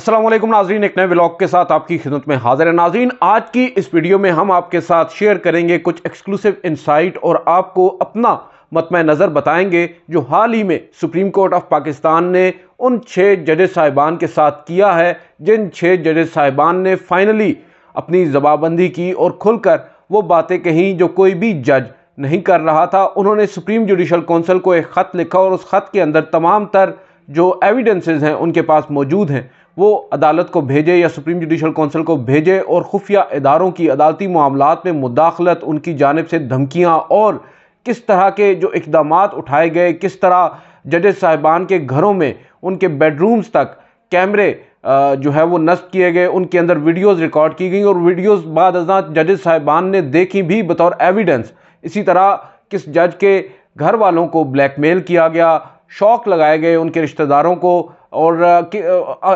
अस्सलाम वालेकुम नाजरीन, एक नए व्लॉग के साथ आपकी खिदमत में हाजिर है। नाजरीन, आज की इस वीडियो में हम आपके साथ शेयर करेंगे कुछ एक्सक्लूसिव इंसाइट और आपको अपना मतमे नज़र बताएंगे जो हाल ही में सुप्रीम कोर्ट ऑफ पाकिस्तान ने उन 6 जजेस साहिबान के साथ किया है, जिन 6 जजेस साहिबान ने फाइनली अपनी जवाबंदी की और खुलकर वो बातें कहीं जो कोई भी जज नहीं कर रहा था। उन्होंने सुप्रीम जुडिशल काउंसिल को एक ख़त लिखा और उस ख़त के अंदर तमाम तर जो एविडेंसेस हैं उनके पास मौजूद हैं वो अदालत को भेजे या सुप्रीम जुडिशल काउंसिल को भेजे और खुफिया इदारों की अदालती मामलात में मुदाखलत, उनकी जानिब से धमकियाँ और किस तरह के जो इक़दामात उठाए गए, किस तरह जजेस साहिबान के घरों में उनके बेडरूम्स तक कैमरे जो है वो नस्ब किए गए, उनके अंदर वीडियोस रिकॉर्ड की गई और वीडियोस बाद अज़ात जजेस साहिबान ने देखी भी बतौर एविडेंस। इसी तरह किस जज के घर वालों को ब्लैकमेल किया गया, शौक लगाए गए उनके रिश्तेदारों को और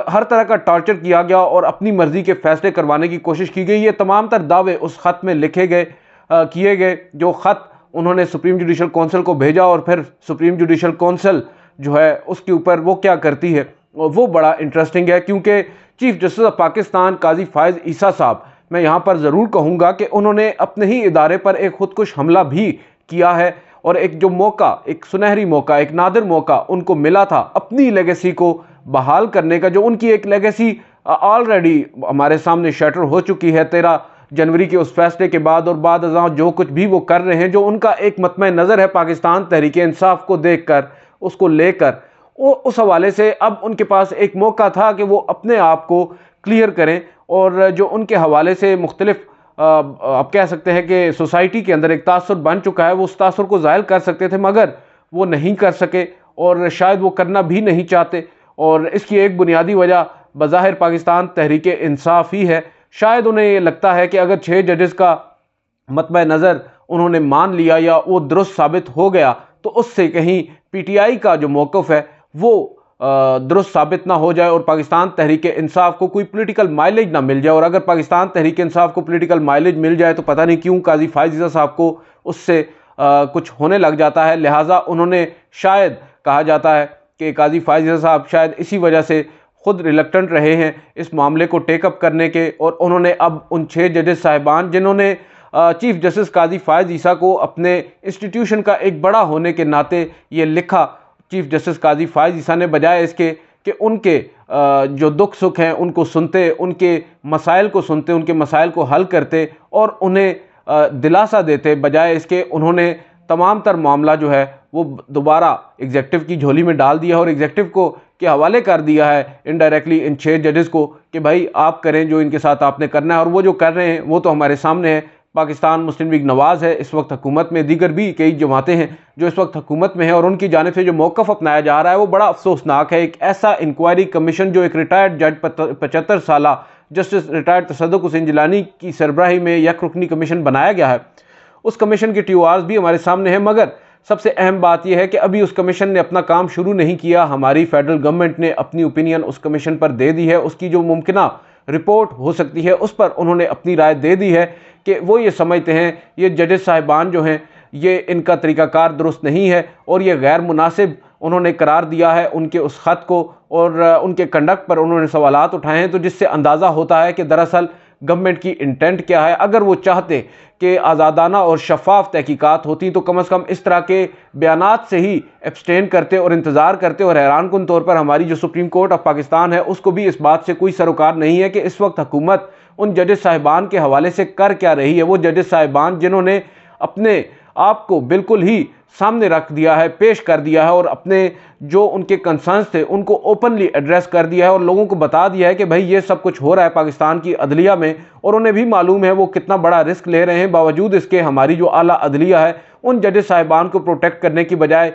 हर तरह का टॉर्चर किया गया और अपनी मर्जी के फैसले करवाने की कोशिश की गई। ये तमाम तर दावे उस ख़त में लिखे गए किए गए, जो ख़त उन्होंने सुप्रीम जुडिशल काउंसिल को भेजा और फिर सुप्रीम जुडिशल काउंसिल जो है उसके ऊपर वो क्या करती है वो बड़ा इंटरेस्टिंग है, क्योंकि चीफ जस्टिस ऑफ पाकिस्तान काजी फायज़ ईसा साहब, मैं यहाँ पर ज़रूर कहूँगा कि उन्होंने अपने ही इदारे पर एक खुदकुश हमला भी किया है और एक जो मौका, एक सुनहरी मौका, एक नादिर मौका उनको मिला था अपनी लेगेसी को बहाल करने का, जो उनकी एक लेगेसी ऑलरेडी हमारे सामने शटर हो चुकी है 13 जनवरी के उस फैसले के बाद और बाद जो कुछ भी वो कर रहे हैं, जो उनका एक मतमे नज़र है पाकिस्तान तहरीक इंसाफ को देख कर, उसको लेकर उस हवाले से अब उनके पास एक मौका था कि वो अपने आप को क्लियर करें और जो उनके हवाले से मुख्तलिफ आप कह सकते हैं कि सोसाइटी के अंदर एक तासुर बन चुका है, वो उस तासुर को ज़ाहिर कर सकते थे मगर वो नहीं कर सके और शायद वो करना भी नहीं चाहते। और इसकी एक बुनियादी वजह बज़ाहिर पाकिस्तान तहरीक इंसाफ ही है। शायद उन्हें ये लगता है कि अगर 6 जजेस का मतबा नज़र उन्होंने मान लिया या वो दुरुस्त साबित हो गया तो उससे कहीं PTI का जो मौक़िफ़ है वो दुरुस्त साबित ना हो जाए और पाकिस्तान तहरीक इंसाफ को कोई पॉलिटिकल माइलेज ना मिल जाए। और अगर पाकिस्तान तहरीक इंसाफ को पॉलिटिकल माइलेज मिल जाए तो पता नहीं क्यों काजी फायज़ ईसा साहब को उससे कुछ होने लग जाता है। लिहाजा उन्होंने, शायद कहा जाता है कि काजी फायज़ ईसा साहब शायद इसी वजह से खुद रिलक्टेंट रहे हैं इस मामले को टेकअप करने के, और उन्होंने अब उन 6 जजेस साहिबान जिन्होंने चीफ जस्टिस काजी फायज़ ईसा को अपने इंस्टीट्यूशन का एक बड़ा होने के नाते ये लिखा, चीफ जस्टिस काजी फायज़ ईसा ने बजाय इसके कि उनके जो दुख सुख हैं उनको सुनते, उनके मसाइल को सुनते, उनके मसाइल को हल करते और उन्हें दिलासा देते, बजाय इसके उन्होंने तमाम तर मामला जो है वो दोबारा एग्जेक्टिव की झोली में डाल दिया और एग्जेक्टिव को के हवाले कर दिया है इनडायरेक्टली इन 6 जजेस को कि भाई आप करें जो इनके साथ आपने करना है। और वो जो कर रहे हैं वो तो हमारे सामने है। पाकिस्तान मुस्लिम लीग नवाज़ है इस वक्त हुकूमत में, दीगर भी कई जमातें हैं जो इस वक्त हुकूमत में है और उनकी जानिब से जो मौक़िफ़ अपनाया जा रहा है वो बड़ा अफसोसनाक है। एक ऐसा इंक्वायरी कमीशन जो एक रिटायर्ड जज 75 साल जस्टिस रिटायर्ड तसद्दुक़ हुसैन जिलानी की सरबराही में यक रुकनी कमीशन बनाया गया है, उस कमीशन के TORs भी हमारे सामने हैं। मगर सबसे अहम बात यह है कि अभी उस कमीशन ने अपना काम शुरू नहीं किया। हमारी फेडरल गवर्नमेंट ने अपनी ओपिनियन उस कमीशन पर दे दी है, उसकी जो मुमकिना रिपोर्ट हो सकती है उस पर उन्होंने अपनी राय दे दी है कि वो ये समझते हैं ये जजेस साहिबान जो हैं ये इनका तरीक़ाकार दुरुस्त नहीं है और ये गैर मुनासिब उन्होंने करार दिया है उनके उस ख़त को और उनके कंडक्ट पर उन्होंने सवालात उठाए हैं। तो जिससे अंदाज़ा होता है कि दरअसल गवर्नमेंट की इंटेंट क्या है। अगर वो चाहते कि आज़ादाना और शफाफ तहकीकात होती तो कम अज़ कम इस तरह के बयानात से ही एब्सटेन करते और इंतज़ार करते। और हैरानकुन तौर पर हमारी जो सुप्रीम कोर्ट ऑफ पाकिस्तान है उसको भी इस बात से कोई सरोकार नहीं है कि इस वक्त हुकूमत उन जजेस साहिबान के हवाले से कर क्या रही है। वो जजेस साहिबान जिन्होंने अपने आप को बिल्कुल ही सामने रख दिया है, पेश कर दिया है और अपने जो उनके कंसर्न्स थे उनको ओपनली एड्रेस कर दिया है और लोगों को बता दिया है कि भाई ये सब कुछ हो रहा है पाकिस्तान की अदलिया में। और उन्हें भी मालूम है वो कितना बड़ा रिस्क ले रहे हैं। बावजूद इसके हमारी जो आला अदलिया है उन जजेस साहिबान को प्रोटेक्ट करने की बजाय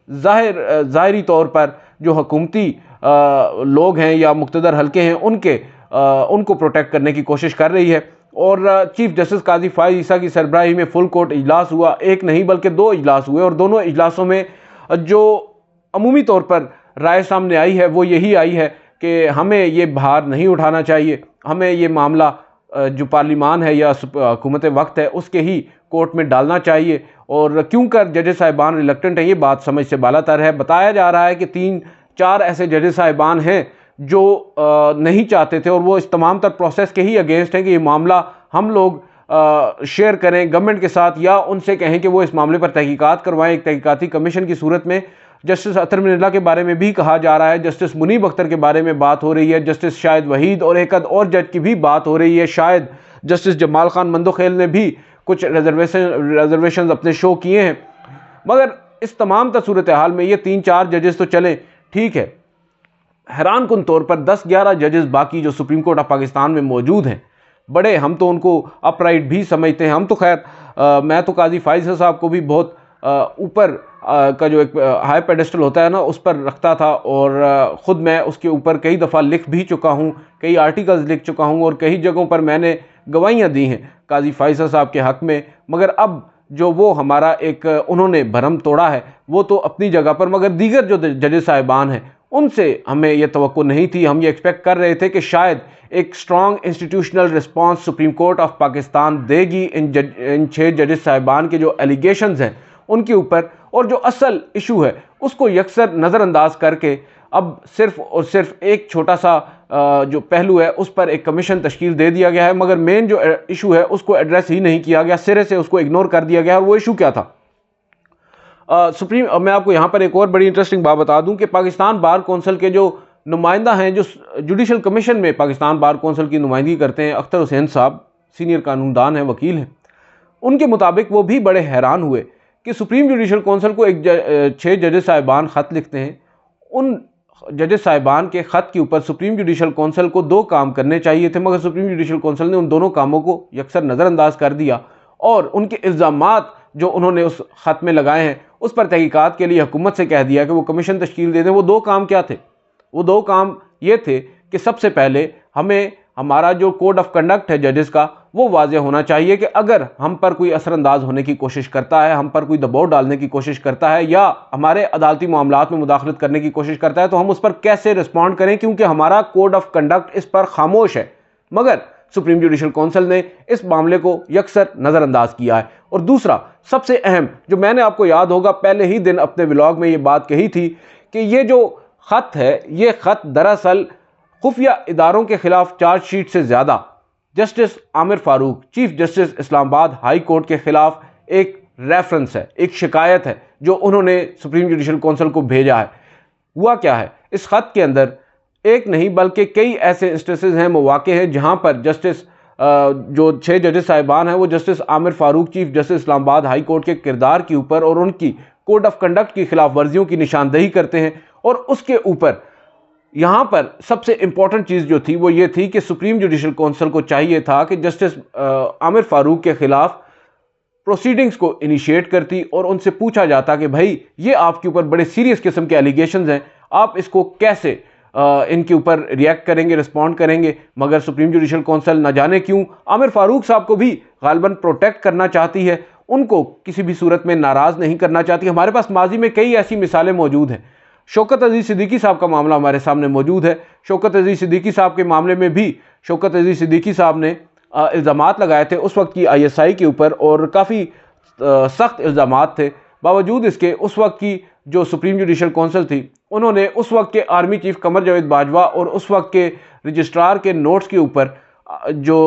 ज़ाहिरी तौर पर जो हुकूमती लोग हैं या मुक़्तदर हल्के हैं उनको प्रोटेक्ट करने की कोशिश कर रही है। और चीफ जस्टिस काजी फायज़ ईसा की सरबराही में फुल कोर्ट इजलास हुआ, एक नहीं बल्कि 2 इजलास हुए और दोनों इजलासों में जो अमूमी तौर पर राय सामने आई है वो यही आई है कि हमें ये भार नहीं उठाना चाहिए, हमें ये मामला जो पार्लिमान है या हुकूमत वक्त है उसके ही कोर्ट में डालना चाहिए। और क्यों कर जजेस साहिबान रिलक्टेंट हैं ये बात समझ से बालातर है। बताया जा रहा है कि 3-4 ऐसे जजेस साहिबान हैं जो नहीं चाहते थे और वो इस तमाम तर प्रोसेस के ही अगेंस्ट हैं कि ये मामला हम लोग शेयर करें गवर्नमेंट के साथ, या उनसे कहें कि वो इस मामले पर तहकीकात करवाएं एक तहकीकाती कमीशन की सूरत में। जस्टिस अतर मिर्ज़ा के बारे में भी कहा जा रहा है, जस्टिस मुनीब अख्तर के बारे में बात हो रही है, जस्टिस शाहिद वहीद और एक और जज की भी बात हो रही है। शायद जस्टिस जमाल खान मंदोखेल ने भी कुछ रिजर्वेशन अपने शो किए हैं। मगर इस तमाम सूरत हाल में ये 3-4 जजेस तो चलें, ठीक है, हैरान कुन तौर पर 10-11 जजेस बाकी जो सुप्रीम कोर्ट ऑफ पाकिस्तान में मौजूद हैं, बड़े हम तो उनको अपराइट भी समझते हैं। हम तो खैर मैं तो काजी फाइज़ साहब को भी बहुत ऊपर का जो एक हाई पेडेस्टल होता है ना, उस पर रखता था, और ख़ुद मैं उसके ऊपर कई दफ़ा लिख भी चुका हूँ, कई आर्टिकल्स लिख चुका हूँ और कई जगहों पर मैंने गवाहियाँ दी हैं काजी फाइज़ साहब के हक़ में। मगर अब जो वो हमारा एक उन्होंने भरम तोड़ा है वो तो अपनी जगह पर, मगर दीगर जो जजेस साहिबान हैं उनसे हमें ये तवक्को नहीं थी। हम ये एक्सपेक्ट कर रहे थे कि शायद एक strong institutional response supreme court of Pakistan देगी इन 6 जजेस साहिबान के जो एलिगेशंस हैं उनके ऊपर, और जो असल इशू है उसको यकसर नज़रअंदाज करके अब सिर्फ और सिर्फ एक छोटा सा जो पहलू है उस पर एक कमीशन तश्कील दे दिया गया है, मगर मेन जो इशू है उसको एड्रेस ही नहीं किया गया, सिरे से उसको इग्नोर कर दिया गया। और वो इशू क्या था मैं आपको यहाँ पर एक और बड़ी इंटरेस्टिंग बात बता दूं कि पाकिस्तान बार कौंसिल के जो नुमाइंदा हैं, जो जुडिशल कमीशन में पाकिस्तान बार कौंसिल की नुमाइंदगी करते हैं, अख्तर हुसैन साहब सीनियर कानूनदान हैं, वकील हैं, उनके मुताबिक वो भी बड़े हैरान हुए कि सुप्रीम जुडिशल कौंसिल को 6 जजेस साहिबान ख़त लिखते हैं। उन जजेस साहिबान के ख़त के ऊपर सुप्रीम जुडिशल कौंसिल को 2 काम करने चाहिए थे, मगर सुप्रीम जुडिशल कौंसिल ने उन दोनों कामों को यकसर नज़रअंदाज कर दिया और उनके इल्ज़ामात जो उन्होंने उस ख़त में लगाए हैं उस पर तहकीकात के लिए हुकूमत से कह दिया कि वो कमीशन तश्कील दे दें। वो 2 काम क्या थे? वो 2 काम ये थे कि सबसे पहले हमें हमारा जो कोड ऑफ कंडक्ट है जजेस का वो वाज़े होना चाहिए कि अगर हम पर कोई असरअंदाज होने की कोशिश करता है, हम पर कोई दबाव डालने की कोशिश करता है या हमारे अदालती मामलात में मुदाखलत करने की कोशिश करता है तो हम उस पर कैसे रिस्पॉन्ड करें, क्योंकि हमारा कोड ऑफ कंडक्ट इस पर खामोश है। मगर सुप्रीम जुडिशल कौंसिल ने इस मामले को यकसर नज़रअंदाज किया है। और दूसरा सबसे अहम, जो मैंने आपको याद होगा पहले ही दिन अपने व्लॉग में ये बात कही थी कि ये जो ख़त है, ये ख़त दरअसल खुफिया इदारों के खिलाफ चार्जशीट से ज़्यादा justice Aamir Farooq, chief justice Islamabad high court के खिलाफ एक रेफरेंस है, एक शिकायत है जो उन्होंने सुप्रीम जुडिशल कौंसिल को भेजा है। हुआ क्या है इस ख़त के अंदर? एक नहीं बल्कि कई ऐसे इंस्टेंसेस हैं, मौके हैं जहां पर जस्टिस जो 6 जजेस साहिबान हैं वो justice Aamir Farooq chief justice Islamabad high court के किरदार के ऊपर और उनकी कोड ऑफ कंडक्ट की खिलाफ वर्जियों की निशानदेही करते हैं। और उसके ऊपर यहाँ पर सबसे इंपॉर्टेंट चीज़ जो थी वो ये थी कि सुप्रीम जुडिशल कौंसिल को चाहिए था कि जस्टिस आमिर फारूक के खिलाफ प्रोसीडिंग्स को इनिशिएट करती और उनसे पूछा जाता कि भाई ये आपके ऊपर बड़े सीरियस किस्म के एलिगेशंस हैं, आप इसको कैसे इनके ऊपर रिएक्ट करेंगे, रिस्पॉन्ड करेंगे। मगर सुप्रीम जुडिशल कौंसिल न जाने क्यों आमिर फारूक साहब को भी गालबन प्रोटेक्ट करना चाहती है, उनको किसी भी सूरत में नाराज़ नहीं करना चाहती। हमारे पास माजी में कई ऐसी मिसालें मौजूद हैं। शौकत अजीज़ सिद्दीकी साहब का मामला हमारे सामने मौजूद है। शौकत अजीज़ सिद्दीकी साहब के मामले में भी शौकत अजीज़ सिद्दीकी साहब ने इल्ज़ामात लगाए थे उस वक्त की ISI के ऊपर और काफ़ी सख्त इल्ज़ामात थे। बावजूद इसके उस वक्त की जो सुप्रीम जुडिशल कौंसिल थी उन्होंने उस वक्त के आर्मी चीफ कमर जावेद बाजवा और उस वक्त के रजिस्ट्रार के नोट्स के ऊपर जो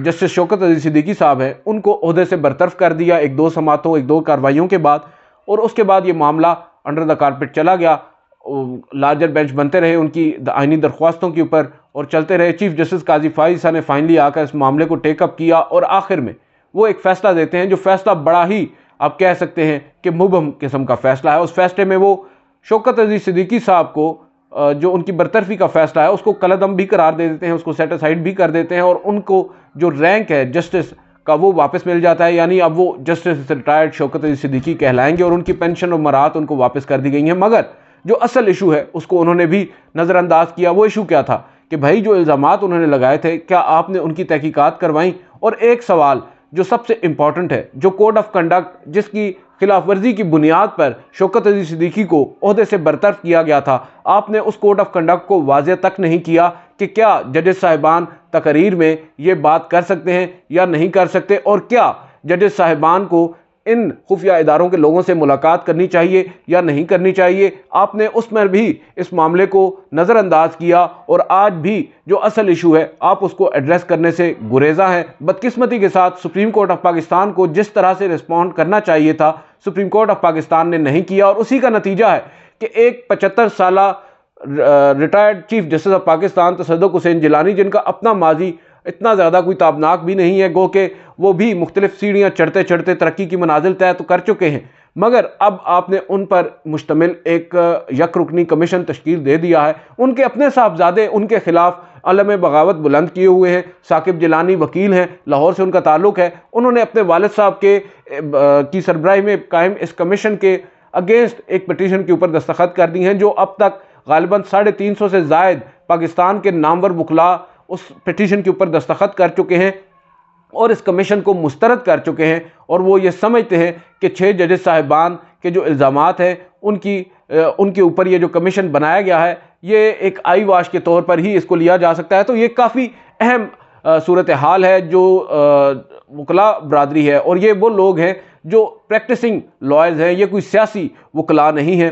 जस्टिस शौकत अजीज़ सिद्दीकी साहब हैं उनको ओहदे से बरतरफ कर दिया 1-2 समातों 1-2 कार्रवाइयों के बाद। और उसके बाद ये मामला अंडर द कारपेट चला गया, लार्जर बेंच बनते रहे उनकी आइनी दरख्वास्तों के ऊपर और चलते रहे। चीफ जस्टिस काजी फाइज़ ने फाइनली आकर इस मामले को टेकअप किया और आखिर में वो एक फ़ैसला देते हैं जो फ़ैसला बड़ा ही आप कह सकते हैं कि मुबहम किस्म का फ़ैसला है। उस फैसले में वो शौकत अजीज़ सिद्दीकी साहब को जो उनकी बरतरफी का फ़ैसला है उसको कलअदम भी करार दे देते हैं, उसको सेट असाइड भी कर देते हैं और उनको जो रैंक है जस्टिस का वो वापस मिल जाता है। यानी अब वो जस्टिस रिटायर्ड शौकत अजीज़ सिद्दीकी कहलाएंगे और उनकी पेंशन और मराहत उनको वापस कर दी गई हैं। मगर जो असल इशू है उसको उन्होंने भी नज़रअंदाज किया। वो इशू क्या था कि भाई जो इल्ज़ामात उन्होंने लगाए थे क्या आपने उनकी तहकीकात करवाई? और एक सवाल जो सबसे इंपॉर्टेंट है, जो कोड ऑफ कंडक्ट जिसकी खिलाफ वर्जी की बुनियाद पर शौकत अजीज़ सिद्दीकी को ओहदे से बरतरफ किया गया था, आपने उस कोड ऑफ कंडक्ट को वाज़े तक नहीं किया कि क्या जजेस साहिबान तकरीर में ये बात कर सकते हैं या नहीं कर सकते, और क्या जजेस साहिबान को इन खुफिया इदारों के लोगों से मुलाकात करनी चाहिए या नहीं करनी चाहिए। आपने उसमें भी इस मामले को नज़रअंदाज किया और आज भी जो असल इशू है आप उसको एड्रेस करने से गुरेजा हैं। बदकिस्मती के साथ सुप्रीम कोर्ट ऑफ पाकिस्तान को जिस तरह से रिस्पॉन्ड करना चाहिए था सुप्रीम कोर्ट ऑफ पाकिस्तान ने नहीं किया, और उसी का नतीजा है कि एक 75 साला retired chief justice of Pakistan Tassaduq Hussain Jillani, जिनका अपना माजी इतना ज़्यादा कोई ताबनाक भी नहीं है, गो के वो भी मुख्तलिफ सीढ़ियाँ चढ़ते चढ़ते तरक्की की मनाजिल तय तो कर चुके हैं, मगर अब आपने उन पर मुश्तमिल एक यकरुकनी कमीशन तश्कील दे दिया है। उनके अपने साहबजादे उनके खिलाफ अलम बगावत बुलंद किए हुए हैं। साकिब जिलानी वकील हैं, लाहौर से उनका ताल्लुक़ है। उन्होंने अपने वालिद साहब की सरबराही में कायम इस कमीशन के अगेंस्ट एक पटिशन के ऊपर दस्तखत कर दी हैं, जो अब तक गालिबन 350 से ज़ायद पाकिस्तान के नामवर वकला उस पिटीशन के ऊपर दस्तखत कर चुके हैं और इस कमीशन को मुस्तरद कर चुके हैं। और वो ये समझते हैं कि 6 जजेस साहिबान के जो इल्ज़ामात हैं उनके ऊपर ये जो कमीशन बनाया गया है ये एक आई वाश के तौर पर ही इसको लिया जा सकता है। तो ये काफ़ी अहम सूरत हाल है जो वकला बरादरी है, और ये वो लोग हैं जो प्रैक्टिसिंग लॉयर्स हैं, ये कोई सियासी वकला नहीं है।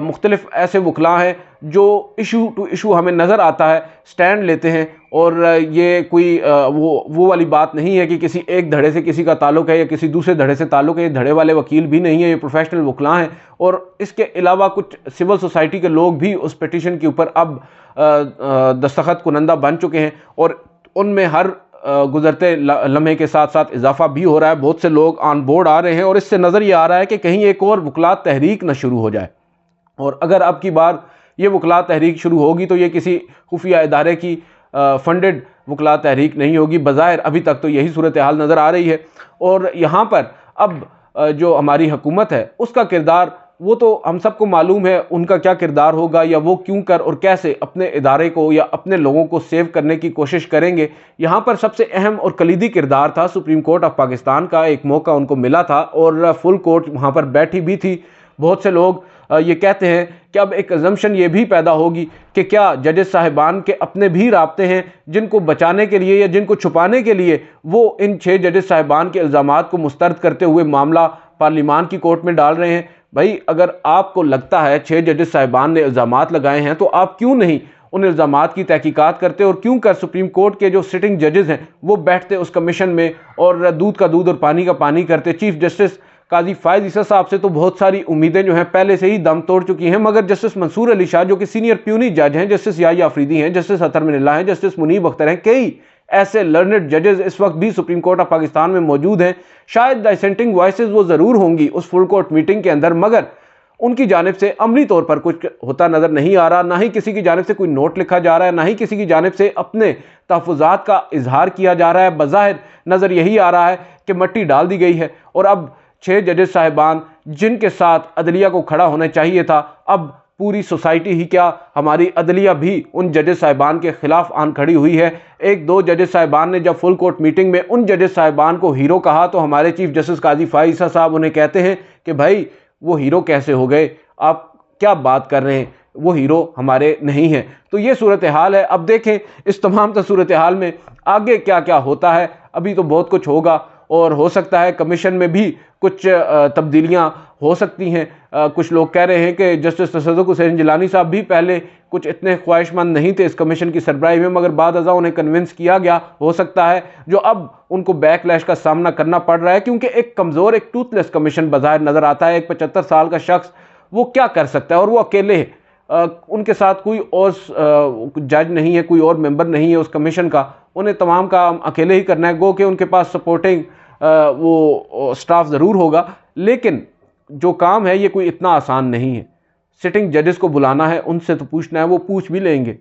मुख्तलिफ ऐसे वकला हैं जो इशू टू इशू हमें नज़र आता है स्टैंड लेते हैं, और ये कोई वो वाली बात नहीं है कि किसी एक धड़े से किसी का ताल्लुक़ है या किसी दूसरे धड़े से ताल्लुक़ है। ये धड़े वाले वकील भी नहीं है, ये प्रोफेशनल वकला हैं। और इसके अलावा कुछ सिविल सोसाइटी के लोग भी उस पिटीशन के ऊपर अब दस्तखत कुनंदा बन चुके हैं, और उनमें हर गुजरते लम्हे के साथ साथ इजाफा भी हो रहा है। बहुत से लोग ऑन बोर्ड आ रहे हैं, और इससे नज़र ये आ रहा है कि कहीं एक और वकला तहरीक न शुरू हो जाए। और अगर अब की बार ये वकला तहरीक शुरू होगी तो ये किसी खुफिया इदारे की फंडेड वकला तहरीक नहीं होगी। बज़ाहिर अभी तक तो यही सूरत हाल नज़र आ रही है। और यहाँ पर अब जो हमारी हुकूमत है उसका किरदार, वो तो हम सबको मालूम है उनका क्या किरदार होगा, या वो क्यों कर और कैसे अपने इदारे को या अपने लोगों को सेव करने की कोशिश करेंगे। यहाँ पर सबसे अहम और कलीदी किरदार था सुप्रीम कोर्ट ऑफ पाकिस्तान का। एक मौका उनको मिला था और फुल कोर्ट वहाँ पर बैठी भी थी। बहुत से लोग ये कहते हैं कि अब एक अजम्पशन ये भी पैदा होगी कि क्या जजेस साहिबान के अपने भी राब्ते हैं जिनको बचाने के लिए या जिनको छुपाने के लिए वो इन 6 जजेस साहिबान के इल्ज़ामात को मुस्तरद करते हुए मामला पार्लिमान की कोर्ट में डाल रहे हैं। भाई, अगर आपको लगता है 6 जजेस साहिबान ने इल्ज़ामात लगाए हैं तो आप क्यों नहीं उन इल्ज़ामात की तहकीकात करते, और क्यों कर सुप्रीम कोर्ट के जो सिटिंग जजेस हैं वो बैठते उस कमीशन में और दूध का दूध और पानी का पानी करते। चीफ जस्टिस काजी फायद ईसा साहब से तो बहुत सारी उम्मीदें जो हैं पहले से ही दम तोड़ चुकी हैं, मगर जस्टिस मंसूर अली शाह जो कि सीनियर प्यूनी जज हैं, जस्टिस याहिया अफरीदी हैं, जस्टिस अतर मिनल्ला हैं, जस्टिस मुनीब अख्तर हैं, कई ऐसे लर्नेड जजेस इस वक्त भी सुप्रीम कोर्ट ऑफ पाकिस्तान में मौजूद हैं। शायद डिसेंटिंग वॉइसेस वो ज़रूर होंगी उस फुल कोर्ट मीटिंग के अंदर, मगर उनकी जानिब से अमली तौर पर कुछ होता नज़र नहीं आ रहा। ना ही किसी की जानिब से कोई नोट लिखा जा रहा है, ना ही किसी की जानिब से अपने तहफ़्फ़ुज़ात का इजहार किया जा रहा है। बज़ाहिर नज़र यही आ रहा है कि मट्टी डाल दी गई है, और अब 6 जजेस साहिबान जिनके साथ अदलिया को खड़ा होना चाहिए था, अब पूरी सोसाइटी ही क्या हमारी अदलिया भी उन जजेस साहिबान के खिलाफ आन खड़ी हुई है। 1-2 जजेस साहिबान ने जब फुल कोर्ट मीटिंग में उन जजेस साहिबान को हीरो कहा तो हमारे चीफ जस्टिस काजी फायद ईसा साहब उन्हें कहते हैं कि भाई वो हीरो कैसे हो गए, आप क्या बात कर रहे हैं, वो हीरो हमारे नहीं हैं। तो ये सूरत हाल है। अब देखें इस तमाम सूरत हाल में आगे क्या क्या होता है। अभी तो बहुत कुछ होगा, और हो सकता है कमीशन में भी कुछ तब्दीलियां हो सकती हैं। कुछ लोग कह रहे हैं कि जस्टिस तसद्दुक़ हुसैन जिलानी साहब भी पहले कुछ इतने ख्वाहिशमंद नहीं थे इस कमीशन की सरबराही में, मगर बाद अज़ा उन्हें कन्विंस किया गया। हो सकता है जो अब उनको बैकलैश का सामना करना पड़ रहा है, क्योंकि एक कमज़ोर, एक टूथलेस कमीशन बज़ाहिर नज़र आता है। एक 75 साल का शख्स वो क्या कर सकता है, और वो अकेले है, उनके साथ कोई और जज नहीं है, कोई और मेंबर नहीं है उस कमीशन का, उन्हें तमाम काम अकेले ही करना है। गो कि उनके पास सपोर्टिंग वो स्टाफ ज़रूर होगा, लेकिन जो काम है ये कोई इतना आसान नहीं है। सिटिंग जजेस को बुलाना है, उनसे तो पूछना है, वो पूछ भी लेंगे।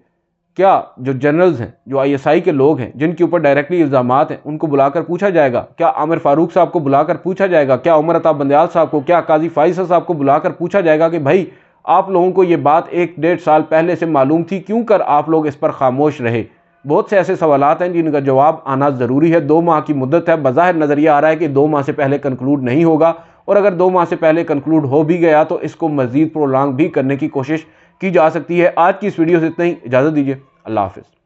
क्या जो जनरल्स हैं, जो ISI के लोग हैं, जिनके ऊपर डायरेक्टली इल्ज़ामात हैं, उनको बुलाकर पूछा जाएगा? क्या आमिर फारूक साहब को बुलाकर पूछा जाएगा? क्या उमर अता बंदयाल साहब को, क्या काजी फायद ईसा साहब को बुलाकर पूछा जाएगा कि भाई आप लोगों को ये बात 1-1.5 साल पहले से मालूम थी, क्यों कर आप लोग इस पर खामोश रहे? बहुत से ऐसे सवालात हैं जिनका जवाब आना ज़रूरी है। 2 माह की मुद्दत है। बज़ाहिर नज़रिया आ रहा है कि 2 माह से पहले कंक्लूड नहीं होगा, और अगर 2 माह से पहले कंक्लूड हो भी गया तो इसको मज़ीद प्रोलॉन्ग भी करने की कोशिश की जा सकती है। आज की इस वीडियो से इतना ही, इजाज़त दीजिए। अल्लाह हाफ़िज़।